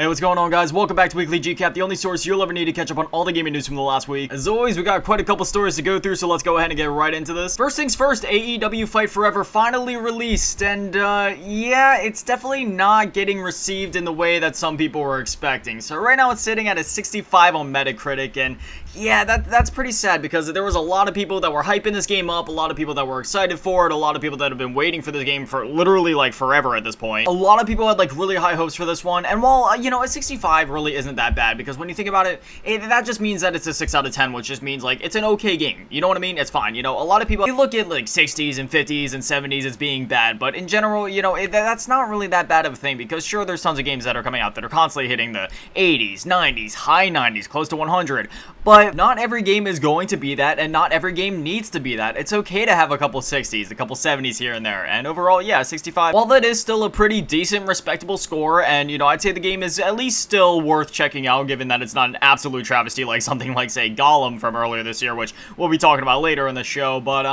Hey, what's going on, guys? Welcome back to Weekly GCap, the only source you'll ever need to catch up on all the gaming news from the last week. As always, we got quite a couple stories to go through, so let's go ahead and get right into this. First things first, AEW Fight Forever finally released, and yeah, it's definitely not getting received in the way that some people were expecting. So right now it's sitting at a 65 on Metacritic, and yeah, that's pretty sad because there was a lot of people that were hyping this game up, a lot of people that were excited for it, a lot of people that have been waiting for this game for literally like forever at this point. A lot of people had like really high hopes for this one, and while, you know, a 65 really isn't that bad because when you think about it, that just means that it's a 6 out of 10, which just means like it's an okay game. You know what I mean? It's fine. You know, a lot of people, you look at like 60s and 50s and 70s as being bad, but in general, you know, that's not really that bad of a thing because sure, there's tons of games that are coming out that are constantly hitting the 80s, 90s, high 90s, close to 100, but not every game is going to be that, and not every game needs to be that. It's okay to have a couple 60s, a couple 70s here and there, and overall, yeah, 65, while that is still a pretty decent, respectable score, and, you know, I'd say the game is at least still worth checking out, given that it's not an absolute travesty like something like, say, Gollum from earlier this year, which we'll be talking about later in the show, but,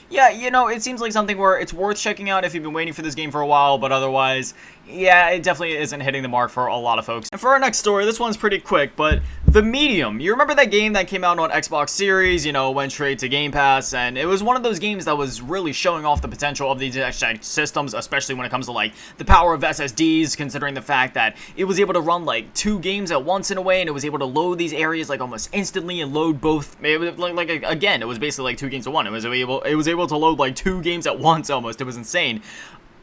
yeah, you know, it seems like something where it's worth checking out if you've been waiting for this game for a while, but otherwise, yeah, it definitely isn't hitting the mark for a lot of folks. And for our next story, this one's pretty quick, but The Medium. You remember that game that came out on Xbox Series, you know, went straight to Game Pass, and it was one of those games that was really showing off the potential of these systems, especially when it comes to, like, the power of SSDs, considering the fact that it was able to run, like, 2 games at once in a way, and it was able to load these areas, like, almost instantly and load both, again, it was basically, like, 2 games at once. It was able to load, like, 2 games at once, almost. It was insane.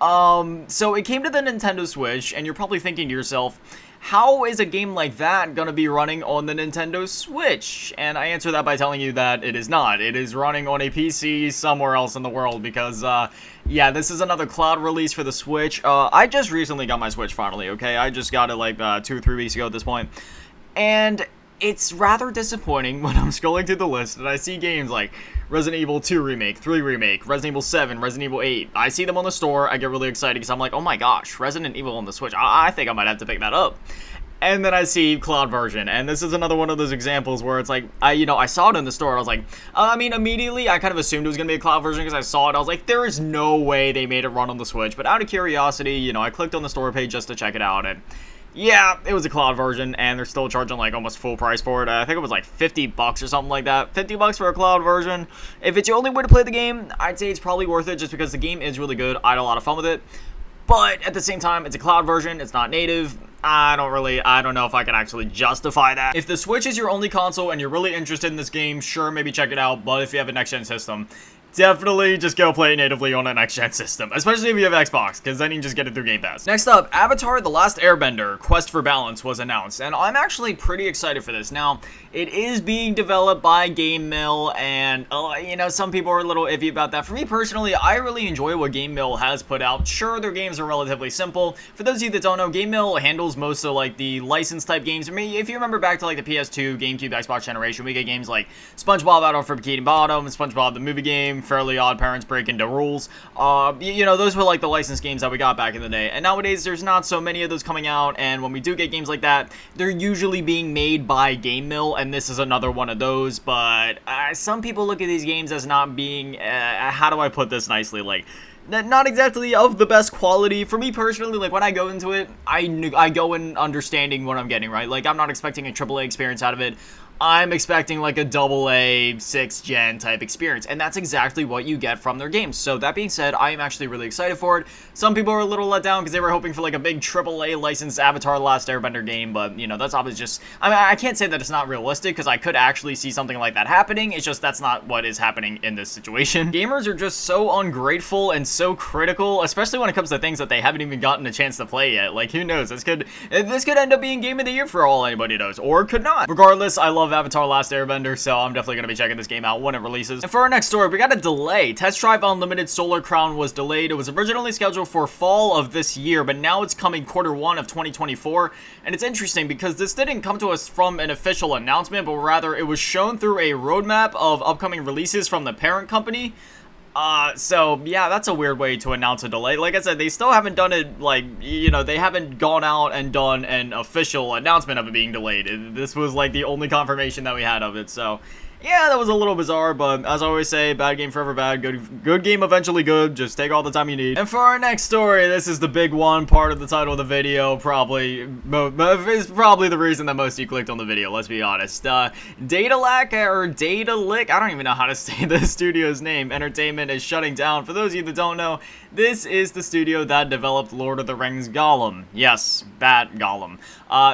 So it came to the Nintendo Switch, and you're probably thinking to yourself, how is a game like that gonna be running on the Nintendo Switch? And I answer that by telling you that it is not. It is running on a PC somewhere else in the world because, yeah, this is another cloud release for the Switch. I just recently got my Switch finally, okay? I just got it like 2 or 3 weeks ago at this point. And it's rather disappointing when I'm scrolling through the list and I see games like Resident Evil 2 Remake, 3 Remake, Resident Evil 7, Resident Evil 8. I see them on the store, I get really excited because I'm like, oh my gosh, Resident Evil on the Switch, I think I might have to pick that up. And then I see cloud version, and this is another one of those examples where it's like, I saw it in the store, I was like, I mean, immediately, I kind of assumed it was going to be a cloud version because I saw it, I was like, there is no way they made it run on the Switch, but out of curiosity, you know, I clicked on the store page just to check it out, and yeah, it was a cloud version, and they're still charging like almost full price for it. I think it was like $50 or something like that. $50 for a cloud version. If it's your only way to play the game, I'd say it's probably worth it just because the game is really good. I had a lot of fun with it. But at the same time, it's a cloud version. It's not native. I don't know if I can actually justify that. If the Switch is your only console and you're really interested in this game, sure, maybe check it out. But if you have a next-gen system, definitely just go play it natively on a next-gen system, especially if you have Xbox, because then you can just get it through Game Pass. Next up, Avatar: The Last Airbender, Quest for Balance was announced, and I'm actually pretty excited for this. Now, it is being developed by Game Mill, and, you know, some people are a little iffy about that. For me personally, I really enjoy what Game Mill has put out. Sure, their games are relatively simple. For those of you that don't know, Game Mill handles most of, like, the license-type games. I mean, if you remember back to, like, the PS2, GameCube, Xbox generation, we get games like SpongeBob Battle for Bikini Bottom, SpongeBob the Movie Game, Fairly Odd Parents Break Into Rules. You know, those were like the licensed games that we got back in the day. And nowadays, there's not so many of those coming out. And when we do get games like that, they're usually being made by Game Mill. And this is another one of those. But some people look at these games as not being, how do I put this nicely? Like, not exactly of the best quality. For me personally, like, when I go into it, I go in understanding what I'm getting, right? Like, I'm not expecting a AAA experience out of it. I'm expecting like a AA 6th gen type experience, and that's exactly what you get from their games. So that being said, I am actually really excited for it. Some people are a little let down because they were hoping for like a big AAA licensed Avatar: The Last Airbender game, but you know, that's obviously just, I mean, I can't say that it's not realistic because I could actually see something like that happening. It's just that's not what is happening in this situation. Gamers are just so ungrateful and so critical, especially when it comes to things that they haven't even gotten a chance to play yet. Like, who knows? This could end up being Game of the Year for all anybody knows, or it could not. Regardless, I love Avatar: Last Airbender, so I'm definitely going to be checking this game out when it releases. And for our next story, we got a delay. Test Drive Unlimited Solar Crown was delayed. It was originally scheduled for fall of this year, but now it's coming Q1 of 2024. And it's interesting because this didn't come to us from an official announcement, but rather it was shown through a roadmap of upcoming releases from the parent company. So, yeah, that's a weird way to announce a delay. Like I said, they still haven't done it, like, you know, they haven't gone out and done an official announcement of it being delayed. This was, like, the only confirmation that we had of it, so yeah, that was a little bizarre, but as I always say, bad game forever bad, good game eventually good, just take all the time you need. And for our next story, this is the big one, part of the title of the video, probably the reason that most of you clicked on the video, let's be honest. Daedalic, or Daedalic, I don't even know how to say the studio's name, Entertainment is shutting down. For those of you that don't know, this is the studio that developed Lord of the Rings Gollum. Yes, that Gollum.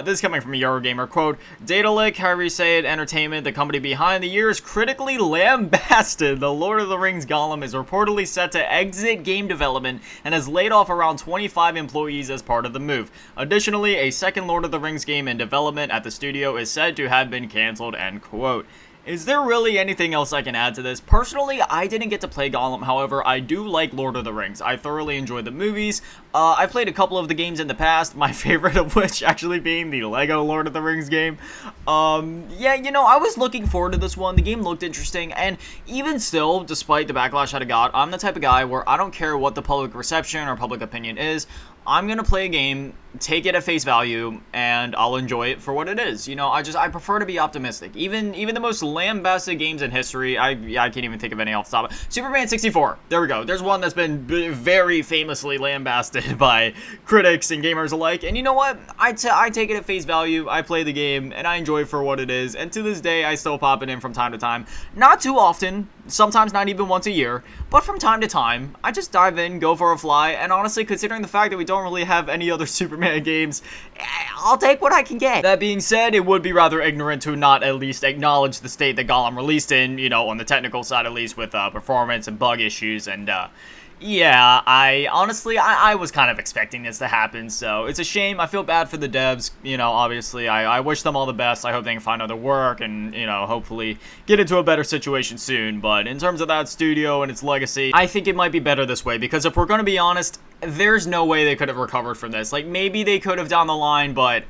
This is coming from a Eurogamer, quote, Daedalic, however you say it, Entertainment, the company behind the years critically lambasted the Lord of the Rings Gollum, is reportedly set to exit game development and has laid off around 25 employees as part of the move. Additionally, a second Lord of the Rings game in development at the studio is said to have been cancelled, end quote. Is there really anything else I can add to this? Personally, I didn't get to play Gollum, however, I do like Lord of the Rings. I thoroughly enjoyed the movies. I played a couple of the games in the past, my favorite of which actually being the Lego Lord of the Rings game. Yeah, you know, I was looking forward to this one. The game looked interesting, and even still, despite the backlash that I got, I'm the type of guy where I don't care what the public reception or public opinion is. I'm gonna play a game, take it at face value, and I'll enjoy it for what it is. You know, I prefer to be optimistic. Even the most lambasted games in history, I can't even think of any off the top. Superman 64, there we go. There's one that's been very famously lambasted by critics and gamers alike, and you know what? I take it at face value, I play the game, and I enjoy it for what it is, and to this day, I still pop it in from time to time. Not too often, sometimes not even once a year, but from time to time, I just dive in, go for a fly, and honestly, considering the fact that we don't really have any other Superman games, I'll take what I can get. That being said, it would be rather ignorant to not at least acknowledge the state that Gollum released in, you know, on the technical side at least, with performance and bug issues, and yeah, I honestly was kind of expecting this to happen, so it's a shame. I feel bad for the devs, you know, obviously. I wish them all the best. I hope they can find other work and, you know, hopefully get into a better situation soon. But in terms of that studio and its legacy, I think it might be better this way, because if we're going to be honest, there's no way they could have recovered from this. Like, maybe they could have down the line, but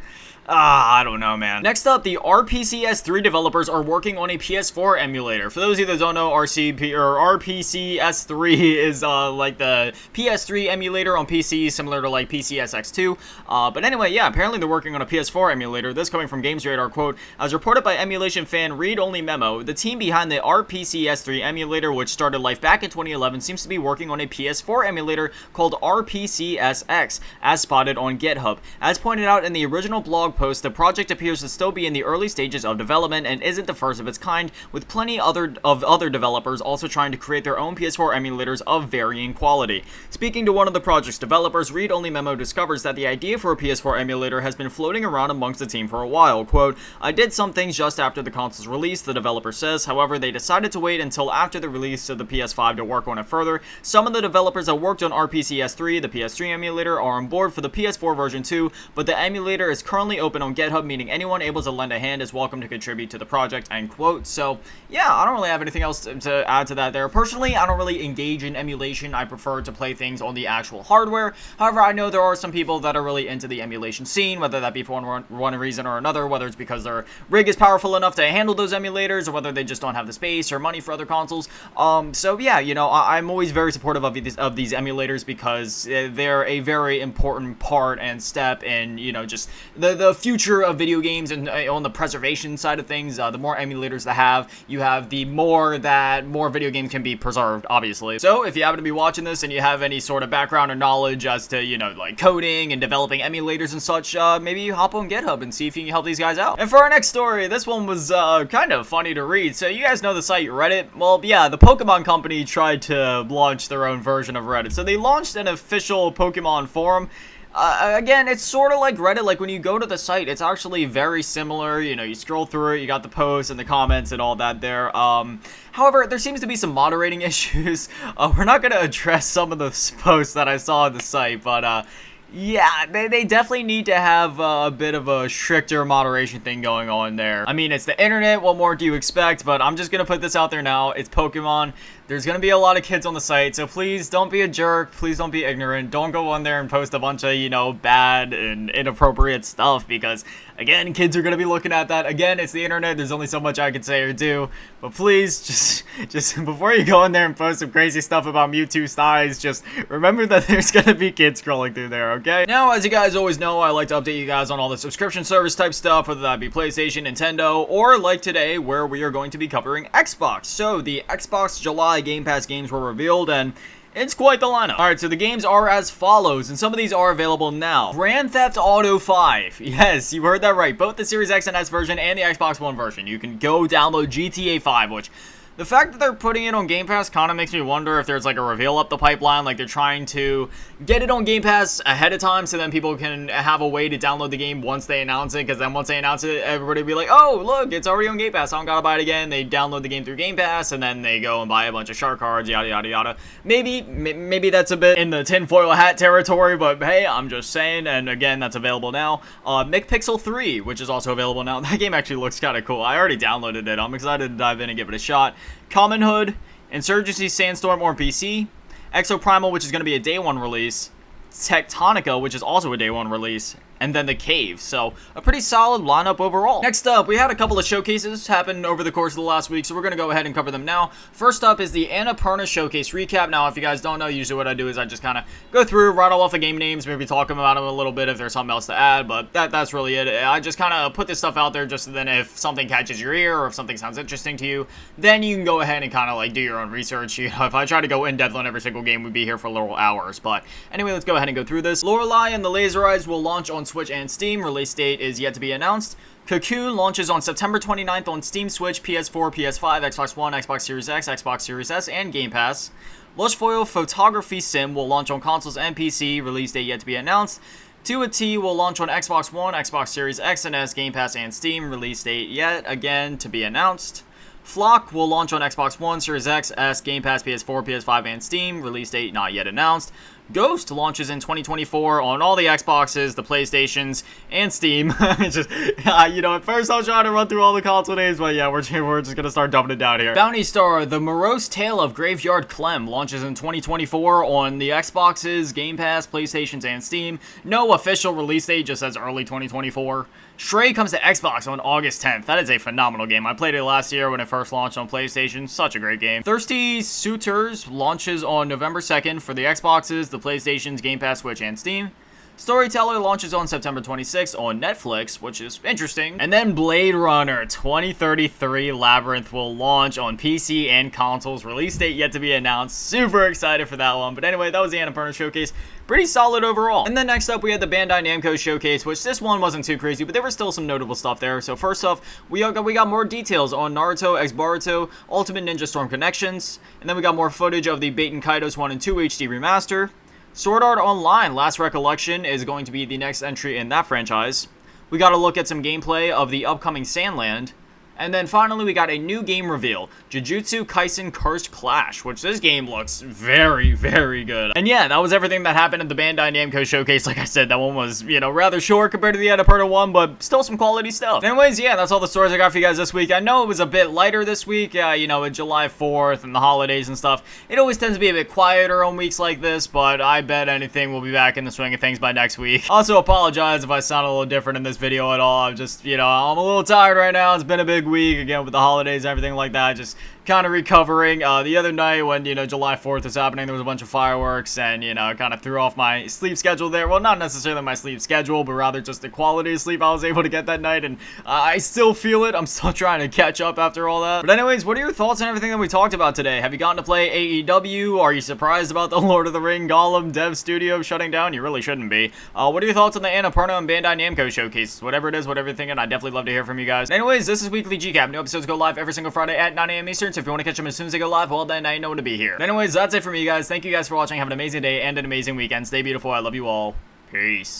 I don't know, man. Next up, the RPCS3 developers are working on a PS4 emulator. For those of you that don't know, RPCS3 is like the PS3 emulator on PC, similar to like PCSX2. But anyway, yeah, apparently they're working on a PS4 emulator. This coming from GamesRadar, quote, as reported by emulation fan Read Only Memo, the team behind the RPCS3 emulator, which started life back in 2011, seems to be working on a PS4 emulator called RPCSX, as spotted on GitHub. As pointed out in the original blog post, the project appears to still be in the early stages of development and isn't the first of its kind, with plenty of other developers also trying to create their own PS4 emulators of varying quality. Speaking to one of the project's developers, Read Only Memo discovers that the idea for a PS4 emulator has been floating around amongst the team for a while. Quote, I did some things just after the console's release, the developer says. However, they decided to wait until after the release of the PS5 to work on it further. Some of the developers that worked on RPCS3, the PS3 emulator, are on board for the PS4 version 2, but the emulator is currently open on GitHub, meaning anyone able to lend a hand is welcome to contribute to the project, end quote. So, yeah, I don't really have anything else to add to that there. Personally, I don't really engage in emulation. I prefer to play things on the actual hardware. However, I know there are some people that are really into the emulation scene, whether that be for one reason or another, whether it's because their rig is powerful enough to handle those emulators, or whether they just don't have the space or money for other consoles. So, yeah, you know, I'm always very supportive of these emulators, because they're a very important part and step in, you know, just the future of video games, and on the preservation side of things. The more emulators that you have, the more video games can be preserved, obviously. So if you happen to be watching this and you have any sort of background or knowledge as to, you know, like coding and developing emulators and such, maybe you hop on GitHub and see if you can help these guys out. And for our next story, this one was kind of funny to read. So you guys know the site Reddit? Well, yeah, the Pokemon company tried to launch their own version of Reddit. So they launched an official Pokemon forum. Again, it's sort of like Reddit. Like, when you go to the site, it's actually very similar. You know, you scroll through it, you got the posts and the comments and all that there. However, there seems to be some moderating issues. We're not going to address some of the posts that I saw on the site, but yeah, they definitely need to have a bit of a stricter moderation thing going on there. I mean, it's the internet, what more do you expect? But I'm just gonna put this out there now. It's Pokemon. There's going to be a lot of kids on the site, so please don't be a jerk. Please don't be ignorant. Don't go on there and post a bunch of, you know, bad and inappropriate stuff because, again, kids are going to be looking at that. Again, it's the internet. There's only so much I can say or do. But please, just before you go in there and post some crazy stuff about Mewtwo styles, just remember that there's going to be kids scrolling through there, okay? Now, as you guys always know, I like to update you guys on all the subscription service type stuff, whether that be PlayStation, Nintendo, or like today, where we are going to be covering Xbox. So, the Xbox July Game Pass games were revealed, and it's quite the lineup. Alright, so the games are as follows, and some of these are available now. Grand Theft Auto 5. Yes, you heard that right. Both the Series X and S version and the Xbox One version. You can go download GTA 5, which... the fact that they're putting it on Game Pass kind of makes me wonder if there's like a reveal up the pipeline, like they're trying to get it on Game Pass ahead of time so then people can have a way to download the game once they announce it, because then once they announce it, everybody will be like, oh, look, it's already on Game Pass, I don't gotta buy it again. They download the game through Game Pass, and then they go and buy a bunch of shark cards, yada, yada, yada. Maybe that's a bit in the tinfoil hat territory, but hey, I'm just saying, and again, that's available now. McPixel 3, which is also available now. That game actually looks kind of cool. I already downloaded it. I'm excited to dive in and give it a shot. Common Hood, Insurgency Sandstorm on PC, Exoprimal, which is going to be a day one release, Tectonica, which is also a day one release, and then The Cave. So, a pretty solid lineup overall. Next up, we had a couple of showcases happen over the course of the last week, so we're going to go ahead and cover them now. First up is the Annapurna Showcase recap. Now, if you guys don't know, usually what I do is I just kind of go through, rattle off the game names, maybe talk about them a little bit if there's something else to add, but that's really it. I just kind of put this stuff out there just so then if something catches your ear or if something sounds interesting to you, then you can go ahead and kind of like do your own research. You know, if I try to go in depth on every single game, we'd be here for literal hours. But anyway, let's go ahead and go through this. Lorelei and the Laser Eyes will launch on Switch and Steam. Release date is yet to be announced. Cocoon launches on September 29th on Steam, Switch, PS4, PS5, Xbox One, Xbox Series X, Xbox Series S, and Game Pass. Lush Foil Photography Sim will launch on consoles and PC. Release date yet to be announced. 2T will launch on Xbox One, Xbox Series X and S, Game Pass, and Steam. Release date yet again to be announced. Flock will launch on Xbox One, Series X, S, Game Pass, PS4, PS5, and Steam. Release date not yet announced. Ghost launches in 2024 on all the Xboxes, the PlayStations, and Steam. Just, you know, at first I was trying to run through all the console names, but yeah, we're just gonna start dumping it down here. Bounty Star, The Morose Tale of Graveyard Clem launches in 2024 on the Xboxes, Game Pass, PlayStations, and Steam. No official release date, just says early 2024. Stray comes to Xbox on August 10th. That is a phenomenal game. I played it last year when it first launched on PlayStation. Such a great game. Thirsty Suitors launches on November 2nd for the Xboxes, the PlayStations, Game Pass, Switch, and Steam. Storyteller launches on September 26th on Netflix, which is interesting. And then Blade Runner 2033 Labyrinth will launch on PC and consoles. Release date yet to be announced. Super excited for that one. But anyway, that was the Annapurna Showcase. Pretty solid overall. And then next up, we had the Bandai Namco Showcase, which this one wasn't too crazy, but there was still some notable stuff there. So first off, we got more details on Naruto X Boruto Ultimate Ninja Storm Connections. And then we got more footage of the Baten Kaitos 1 and 2 HD remaster. Sword Art Online Last Recollection is going to be the next entry in that franchise. We got to look at some gameplay of the upcoming Sandland. And then finally, we got a new game reveal, Jujutsu Kaisen Cursed Clash, which this game looks very, very good. And yeah, that was everything that happened at the Bandai Namco Showcase. Like I said, that one was, you know, rather short compared to the Annapurna one, but still some quality stuff. Anyways, yeah, that's all the stories I got for you guys this week. I know it was a bit lighter this week, you know, with July 4th and the holidays and stuff. It always tends to be a bit quieter on weeks like this, but I bet anything will be back in the swing of things by next week. Also, apologize if I sound a little different in this video at all. I'm just, you know, I'm a little tired right now. It's been a big week, again, with the holidays and everything like that. Just kind of recovering. The other night when, you know, July 4th was happening, there was a bunch of fireworks and, you know, kind of threw off my sleep schedule there. Well, not necessarily my sleep schedule, but rather just the quality of sleep I was able to get that night, and I still feel it. I'm still trying to catch up after all that. But anyways, what are your thoughts on everything that we talked about today? Have you gotten to play AEW? Are you surprised about the Lord of the Ring Gollum dev studio shutting down? You really shouldn't be. What are your thoughts on the Annapurna and Bandai Namco showcases? Whatever it is, whatever you're thinking, I'd definitely love to hear from you guys. Anyways, this is Weekly GCap. New episodes go live every single Friday at 9 a.m. Eastern, so if you want to catch them as soon as they go live, well then now you know when to be here. Anyways, that's it from me, guys. Thank you guys for watching. Have an amazing day and an amazing weekend. Stay beautiful. I love you all. Peace.